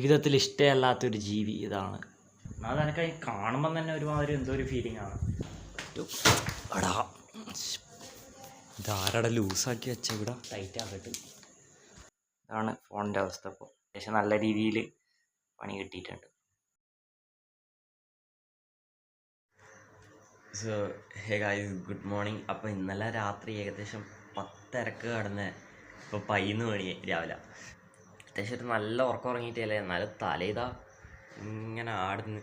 ജീവിതത്തിൽ ഇഷ്ടമല്ലാത്തൊരു ജീവി ഇതാണ്. അതെനിക്ക് കാണുമ്പം തന്നെ ഒരുമാതിരി എന്തോ ഒരു ഫീലിംഗ് ആണ്. എടാ ഇതാരടെ ലൂസാക്കി വെച്ച ഇവിടെ ടൈറ്റ് ആക്കട്ട്. ഇതാണ് ഫോണിൻ്റെ അവസ്ഥ. ഇപ്പോൾ അത്യാവശ്യം നല്ല രീതിയിൽ പണി കിട്ടിയിട്ടുണ്ട്. So hey guys, good morning. അപ്പോൾ ഇന്നലെ രാത്രി ഏകദേശം 10:30 കടന്ന് ഇപ്പോൾ 11 മണി രാവിലെ. അത്യാവശ്യം ഒരു നല്ല ഉറക്കം ഉറങ്ങിയിട്ടല്ലേ, എന്നാലും തലേതാ ഇങ്ങനെ ആടുന്ന്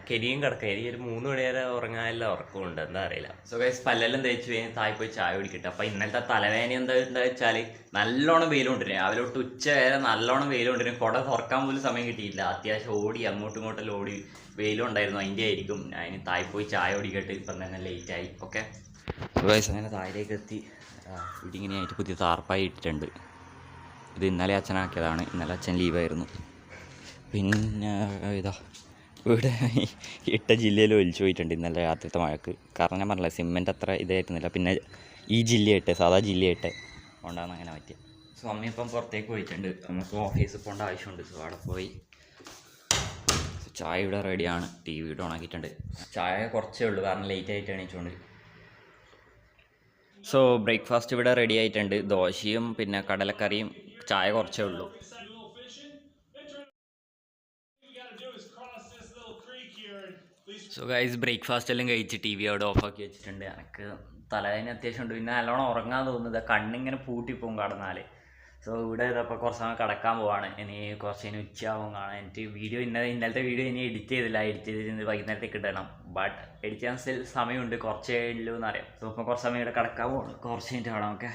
കരിയും കിടക്കുക. ഒരു 3 മണി വരെ ഉറങ്ങാനുള്ള ഉറക്കമുണ്ട്, എന്താ അറിയില്ല. സോ ഗൈസ്, പല്ലെല്ലാം തേച്ച് കഴിഞ്ഞ് താഴെ പോയി ചായ കുടിക്കട്ടെ. അപ്പോൾ ഇന്നലത്തെ തലവേദന എന്താ വെച്ചാൽ നല്ലോണം വെയിലുകൊണ്ടിരുന്നു. രാവിലെ തൊട്ട് ഉച്ച വരെ നല്ലോണം വെയിലുകൊണ്ടിരുന്നു. കുട തുറക്കാൻ പോലും സമയം കിട്ടിയില്ല. അത്യാവശ്യം ഓടി അങ്ങോട്ടും ഇങ്ങോട്ടെല്ലാം ഓടി. വെയിലും ഉണ്ടായിരുന്നു, അതിൻ്റെ ആയിരിക്കും. ഞാൻ താഴെ പോയി ചായ കുടിക്കട്ടെ. ഇപ്പം തന്നെ ലേറ്റായി. ഓക്കെ സോ ഗൈസ്, അങ്ങനെ താഴേക്ക് എത്തി. ഇവിടെ ഇങ്ങനെയായിട്ട് പുതിയ താർപ്പായി ഇട്ടിട്ടുണ്ട്. ഇത് ഇന്നലെ അച്ഛനാക്കിയതാണ്. ഇന്നലെ അച്ഛൻ ലീവായിരുന്നു. പിന്നെ ഇതാ ഇവിടെ ഇട്ട ജില്ലയിൽ ഒലിച്ചു പോയിട്ടുണ്ട് ഇന്നലെ രാത്രിത്തെ മഴക്ക്. കാരണം ഞാൻ പറഞ്ഞില്ല, സിമെൻ്റ് അത്ര ഇതായിരുന്നില്ല. പിന്നെ ഈ ജില്ലയായിട്ട് സാധാ ജില്ലയായിട്ട് കൊണ്ടാണ് അങ്ങനെ പറ്റിയത്. സോ അമ്മ ഇപ്പം പുറത്തേക്ക് പോയിട്ടുണ്ട്. നമുക്ക് ഓഫീസിൽ പോകേണ്ട ആവശ്യമുണ്ട്. സോ അവിടെ പോയി ചായ ഇവിടെ റെഡിയാണ്. ടി വി ഇവിടെ ഓണാക്കിയിട്ടുണ്ട്. ചായ കുറച്ചേ ഉള്ളൂ, കാരണം ലേറ്റ് ആയിട്ട് എണീച്ചുകൊണ്ട്. സോ ബ്രേക്ക്ഫാസ്റ്റ് ഇവിടെ റെഡി ആയിട്ടുണ്ട്. ദോശയും പിന്നെ കടലക്കറിയും. ചായ കുറച്ചേ ഉള്ളൂ. സോ ഗൈസ്, ബ്രേക്ക്ഫാസ്റ്റ് എല്ലാം കഴിച്ച് ടി വി അവിടെ ഓഫാക്കി വെച്ചിട്ടുണ്ട്. എനിക്ക് തലവേദന അത്യാവശ്യം ഉണ്ട്. പിന്നെ നല്ലോണം ഉറങ്ങാൻ തോന്നുന്നത് കണ്ണിങ്ങനെ പൂട്ടിപ്പോവും കടന്നാൽ. സോ ഇവിടെ ഇതപ്പോൾ കുറച്ച് സമയം കിടക്കാൻ പോവാണ്. ഇനി കുറച്ച് കഴിഞ്ഞ് ഉച്ചയാവും കാണാൻ. എനിക്ക് വീഡിയോ ഇന്നലത്തെ വീഡിയോ ഇനി എഡിറ്റ് ചെയ്തില്ല. എഡിറ്റ് ചെയ്ത് വൈകുന്നേരത്തേക്ക് ഇടണം. ബട്ട് എഡിറ്റ് ചെയ്യാൻ സ്റ്റിൽ സമയമുണ്ട്, കുറച്ചേ ഉള്ളൂ എന്നറിയാം. സോ ഇപ്പോൾ കുറച്ച് സമയം ഇവിടെ കിടക്കാൻ പോകണം. കുറച്ച് കഴിഞ്ഞിട്ട് കാണാം. ഓക്കെ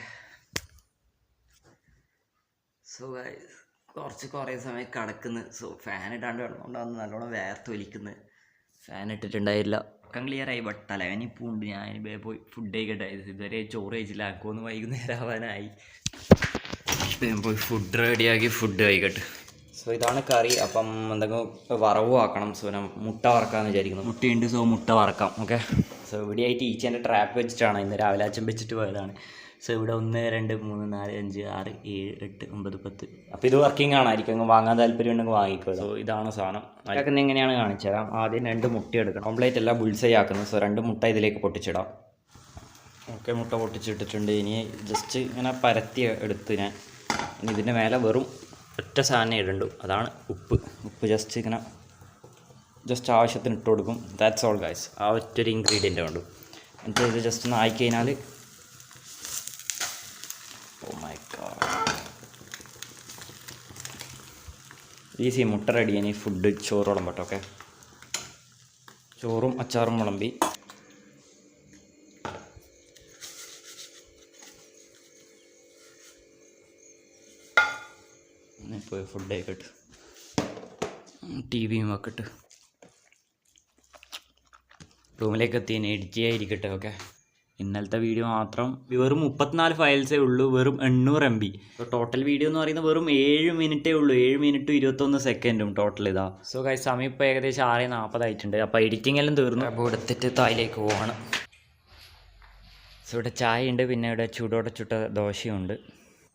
സോ ഗൈസ്, കുറേ സമയം കിടക്കുന്നത്. സോ ഫാൻ ഇടാണ്ട് കിടന്നുകൊണ്ടാണ് നല്ലോണം വേർത്ത് വലിക്കുന്നത്. ഫാൻ ഇട്ടിട്ടുണ്ടായില്ല. ഉറക്കം ക്ലിയറായി. ബട്ട് തലവേദന ഇപ്പോൾ ഉണ്ട്. ഞാൻ പോയി ഫുഡ് കഴിക്കട്ടെ. ഇതുവരെ ചോറ് കഴിച്ചില്ല. എനിക്കൊന്ന് വൈകുന്നേരം ആവാനായി. പോയി ഫുഡ് റെഡിയാക്കി ഫുഡ് കഴിക്കട്ടെ. സോ ഇതാണ് കറി. അപ്പം എന്തെങ്കിലും വറവും ആക്കണം. സോ ഞാൻ മുട്ട വറക്കാമെന്ന് വിചാരിക്കുന്നു. മുട്ടയുണ്ട്. സോ മുട്ട വറക്കാം. ഓക്കെ സോ ഇവിടെയായിട്ട് ഈച്ചേൻ്റെ ട്രാപ്പ് വെച്ചിട്ടാണ് ഇന്ന് രാവിലെ അച്ഛൻ വെച്ചിട്ട് പോയതാണ്. സോ ഇവിടെ 1 2 3 4 5 6 7 8 9 10. അപ്പോൾ ഇത് വർക്കിംഗ് ആണായിരിക്കും. വാങ്ങാൻ താല്പര്യം ഉണ്ടെങ്കിൽ വാങ്ങിക്കുക. സോ ഇതാണ് സാധനം. അതൊക്കെ എങ്ങനെയാണ് കാണിച്ചു തരാം. ആദ്യം 2 മുട്ട എടുക്കണം. ഓംപ്ലേറ്റ് എല്ലാം ബുൾസൈ ആക്കുന്നത്. സോ 2 മുട്ട ഇതിലേക്ക് പൊട്ടിച്ചിടാം. ഓക്കെ, മുട്ട പൊട്ടിച്ചിട്ടിട്ടുണ്ട്. ഇനി ജസ്റ്റ് ഇങ്ങനെ പരത്തി എടുത്ത് ഞാൻ ഇനി ഇതിൻ്റെ മേലെ വെറും ഒറ്റ സാധനം ഇടുന്നുണ്ട്. അതാണ് ഉപ്പ്. ജസ്റ്റ് ഇങ്ങനെ ആവശ്യത്തിന് ഇട്ട് കൊടുക്കും. That's all guys. ആ ഒറ്റൊരു ഇൻഗ്രീഡിയൻ്റ് ഉണ്ട്. എന്നിട്ട് ഇത് ജസ്റ്റ് ഒന്ന് ആയിക്കഴിഞ്ഞാൽ ഈസി മുട്ട റെഡി. ഇനി ഫുഡ് ചോറ് വിളമ്പട്ടോ. ഓക്കെ, ചോറും അച്ചാറും വിളമ്പി. ഇപ്പോൾ ഫുഡ് ആയിക്കോട്ടെ. ടി വിയും വെക്കട്ടെ. റൂമിലേക്ക് എത്തി എഡിറ്റ് ചെയ്യാതിരിക്കട്ടെ. ഓക്കെ, ഇന്നലത്തെ വീഡിയോ മാത്രം വെറും 34 ഫയൽസേ ഉള്ളൂ. വെറും 800 MB. ഇപ്പോൾ ടോട്ടൽ വീഡിയോ എന്ന് പറയുന്നത് വെറും 7 മിനിറ്റേ ഉള്ളൂ. 7 മിനിറ്റും 21 സെക്കൻഡും ടോട്ടൽ ഇതാ. സോ ഗൈസ്, സമയം ഇപ്പോൾ ഏകദേശം 6:40 ആയിട്ടുണ്ട്. അപ്പോൾ എഡിറ്റിംഗ് എല്ലാം തീർന്നു. അപ്പോൾ എടുത്തിട്ട് തായിലേക്ക് പോവാണ്. സോ ഇവിടെ ചായ ഉണ്ട്. പിന്നെ ഇവിടെ ചൂടോടെ ചുട്ട ദോശയുണ്ട്.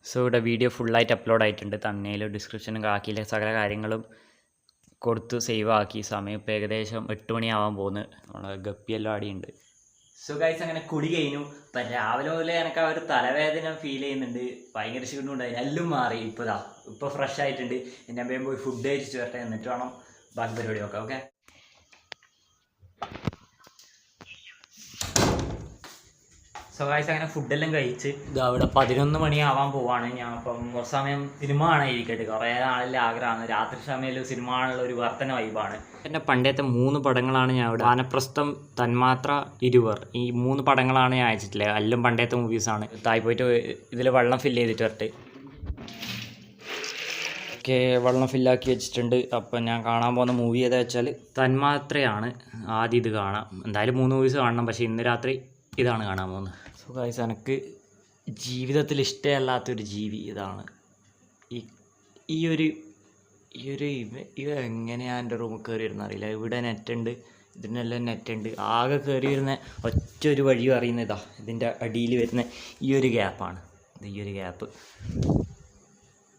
സോ ഇവിടെ വീഡിയോ ഫുള്ളായിട്ട് അപ്ലോഡ് ആയിട്ടുണ്ട്. തന്നേലും ഡിസ്ക്രിപ്ഷനും ആക്കിയില്ല. സകല കാര്യങ്ങളും കൊടുത്ത് സേവ് ആക്കി. സമയം ഇപ്പോൾ ഏകദേശം 8 മണിയാവാൻ പോകുന്നു. നമ്മളെ ഗപ്പിയെല്ലാം ആടിയുണ്ട്. സോ ഗൈസ്, അങ്ങനെ കുടി കഴിഞ്ഞു. ഇപ്പം രാവിലെ മുതലേ എനിക്ക് ആ ഒരു തലവേദന ഫീൽ ചെയ്യുന്നുണ്ട്. ഭയങ്കര ക്ഷീണമുണ്ടായി. എല്ലാം മാറി. ഇപ്പോൾ ഫ്രഷ് ആയിട്ടുണ്ട്. ഞാൻ വേഗം പോയി ഫുഡ് കഴിച്ചിട്ട് വരട്ടെ. എന്നിട്ട് വേണം ബാക്കി പരിപാടി നോക്കാം. ഓക്കെ സോ ഗൈസ്, അങ്ങനെ ഫുഡെല്ലാം കഴിച്ച് ഇതാ ഇവിടെ 11 മണിയാവാൻ പോവാണ്. ഞാൻ അപ്പം കുറച്ച് സമയം സിനിമ കാണാനിരിക്കട്ടെ. കുറേ നാളിലെ ആഗ്രഹമാണ്. രാത്രി സമയത്ത് സിനിമ കാണാനുള്ള ഒരു വർത്തന വൈബാണ്. എൻ്റെ പണ്ടത്തെ 3 പടങ്ങളാണ് ഞാൻ ഇവിടെ. വാനപ്രസ്ഥം, തന്മാത്ര, ഇരുവർ. ഈ 3 പടങ്ങളാണ് ഞാൻ അയച്ചിട്ടുള്ളത്. എല്ലാം പണ്ടത്തെ മൂവീസാണ്. താഴെ പോയിട്ട് ഇതിൽ വെള്ളം ഫില്ല് ചെയ്തിട്ട് വരട്ടെ. ഓക്കെ, വെള്ളം ഫില്ലാക്കി വെച്ചിട്ടുണ്ട്. അപ്പം ഞാൻ കാണാൻ പോകുന്ന മൂവി ഏതാ വെച്ചാൽ തന്മാത്രയാണ്. ആദ്യം ഇത് കാണാം. എന്തായാലും 3 മൂവീസ് കാണണം. പക്ഷേ ഇന്ന് രാത്രി ഇതാണ് കാണാൻ പോകുന്നത്. സോ ഗൈസ്, എനിക്ക് ജീവിതത്തിൽ ഇഷ്ടമല്ലാത്തൊരു ജീവി ഇതാണ്. ഇവ എങ്ങനെയാണ് എൻ്റെ റൂമിൽ കയറി വരുന്ന അറിയില്ല. ഇവിടെ നെറ്റുണ്ട്, ഇതിനെല്ലാം നെറ്റുണ്ട്. ആകെ കയറി വരുന്ന ഒറ്റൊരു വഴി അറിയുന്ന ഇതാ. ഇതിൻ്റെ അടിയിൽ വരുന്ന ഈ ഒരു ഗ്യാപ്പാണ്. ഈ ഒരു ഗ്യാപ്പ്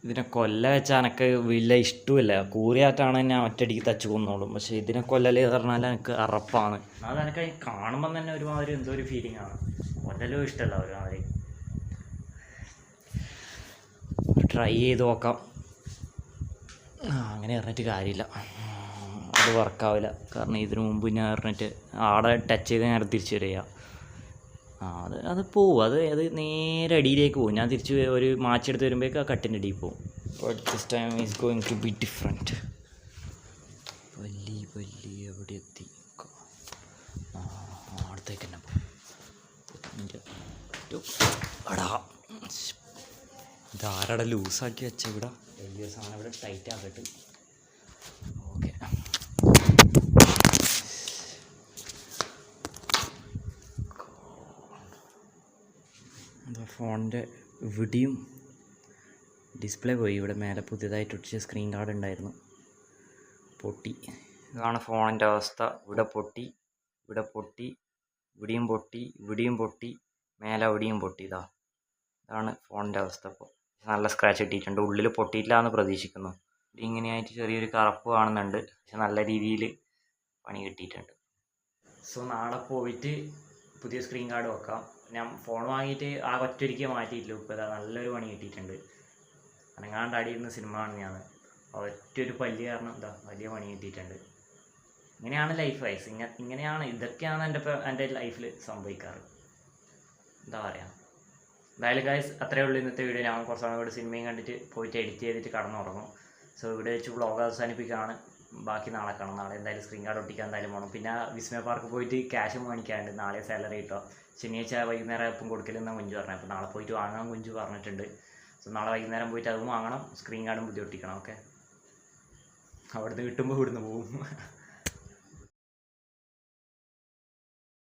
ഇതിനെ കൊല്ല വെച്ചാൽ എനിക്ക് വലിയ ഇഷ്ടമില്ല. കൂറിയായിട്ടാണ് ഞാൻ ഒറ്റയടിക്ക് തച്ച് കൊന്നോളും. പക്ഷേ ഇതിനെ കൊല്ലൽ പറഞ്ഞാൽ എനിക്ക് അറപ്പാണ്. അത് എനിക്ക് കാണുമ്പം തന്നെ ഒരുമാതിരി എന്തോ ഒരു ഫീലിംഗ് ആണ്. കൊല്ലലും ഇഷ്ടമല്ല ഒരുമാതിരി. ട്രൈ ചെയ്ത് നോക്കാം. അങ്ങനെ പറഞ്ഞിട്ട് കാര്യമില്ല, അത് വർക്കാവില്ല. കാരണം ഇതിനു മുമ്പ് ഞാൻ പറഞ്ഞിട്ട് ആടെ ടച്ച് ചെയ്ത് ഞാൻ തിരിച്ച് വരിക. അത് പോവും, അത് നേരെ അടിയിലേക്ക് പോകും. ഞാൻ തിരിച്ച് ഒരു മാച്ചെടുത്ത് വരുമ്പോഴേക്കും ആ കട്ടിൻ്റെ അടിയിൽ പോകും. But this time is going to be different. പല്ലി എവിടെ എത്തി? അടുത്തേക്ക് തന്നെ അടാ, ഇതാരടെ ലൂസാക്കി വെച്ച ഇവിടെ വലിയ സാധനം ഇവിടെ ടൈറ്റ് ആക്കട്ടെ. ഓക്കെ, ഫോണിൻ്റെ ഇവിടെയും ഡിസ്പ്ലേ പോയി. ഇവിടെ മേലെ പുതിയതായിട്ട് ഒട്ടിച്ച സ്ക്രീൻ ഗാർഡ് ഉണ്ടായിരുന്നു, പൊട്ടി. ഇതാണ് ഫോണിൻ്റെ അവസ്ഥ. ഇവിടെ പൊട്ടി, ഇവിടെയും പൊട്ടി, മേലെ അവിടെയും പൊട്ടി. ഇതാണ് ഫോണിൻ്റെ അവസ്ഥ. ഇപ്പോൾ നല്ല സ്ക്രാച്ച് കിട്ടിയിട്ടുണ്ട്. ഉള്ളിൽ പൊട്ടിയിട്ടില്ല എന്ന് പ്രതീക്ഷിക്കുന്നു. ഇങ്ങനെയായിട്ട് ചെറിയൊരു കറുപ്പ് കാണുന്നുണ്ട്, പക്ഷെ നല്ല രീതിയിൽ പണി കിട്ടിയിട്ടുണ്ട്. സോ നാളെ പോയിട്ട് പുതിയ സ്ക്രീൻ ഗാർഡ് വെക്കാം. ഞാൻ ഫോൺ വാങ്ങിയിട്ട് ആ ഒറ്റൊരിക്കൽ മാറ്റിയിട്ടില്ല. ഇപ്പോൾ നല്ലൊരു പണി കിട്ടിയിട്ടുണ്ട്. അനങ്ങാണ്ട് അടിയിരുന്ന സിനിമ കാണുന്നതാണ്. ഒറ്റൊരു പല്ല് കാരണം വലിയ പണി കിട്ടിയിട്ടുണ്ട്. ഇങ്ങനെയാണ് ലൈഫ് വൈസ്. ഇങ്ങനെയാണ്, ഇതൊക്കെയാണ് എൻ്റെ ലൈഫിൽ സംഭവിക്കാറ്. എന്താ പറയുക. എന്തായാലും ഗൈസ്, അത്രയേ ഉള്ളൂ ഇന്നത്തെ വീഡിയോ. ഞാൻ കുറച്ച് സമയം കൂടി സിനിമയും കണ്ടിട്ട് പോയിട്ട് എഡിറ്റ് ചെയ്തിട്ട് കടന്നുറങ്ങും. സോ ഇവിടെ വെച്ച് വ്ളോഗ് അവസാനിപ്പിക്കുകയാണ്. ബാക്കി നാളെ കാണും. നാളെ എന്തായാലും സ്ക്രീൻ ഗാർഡ് ഒട്ടിക്കാൻ എന്തായാലും പോകണം. പിന്നെ വിസ്മയ പാർക്ക് പോയിട്ട് ക്യാഷ് മേടിക്കാനുണ്ട്. നാളെ സാലറി കിട്ടുക. ശനിയാഴ്ച വൈകുന്നേരം എപ്പം കൊടുക്കലെന്നാണ് കുഞ്ചു പറഞ്ഞത്. അപ്പോൾ നാളെ പോയിട്ട് വാങ്ങാൻ കുഞ്ചു പറഞ്ഞിട്ടുണ്ട്. സോ നാളെ വൈകുന്നേരം പോയിട്ട് അതും വാങ്ങണം, സ്ക്രീൻ ഗാർഡും പുതിയ ഒട്ടിക്കണം. ഓക്കെ, അവിടുന്ന് കിട്ടുമ്പോൾ ഇവിടുന്ന് പോകും.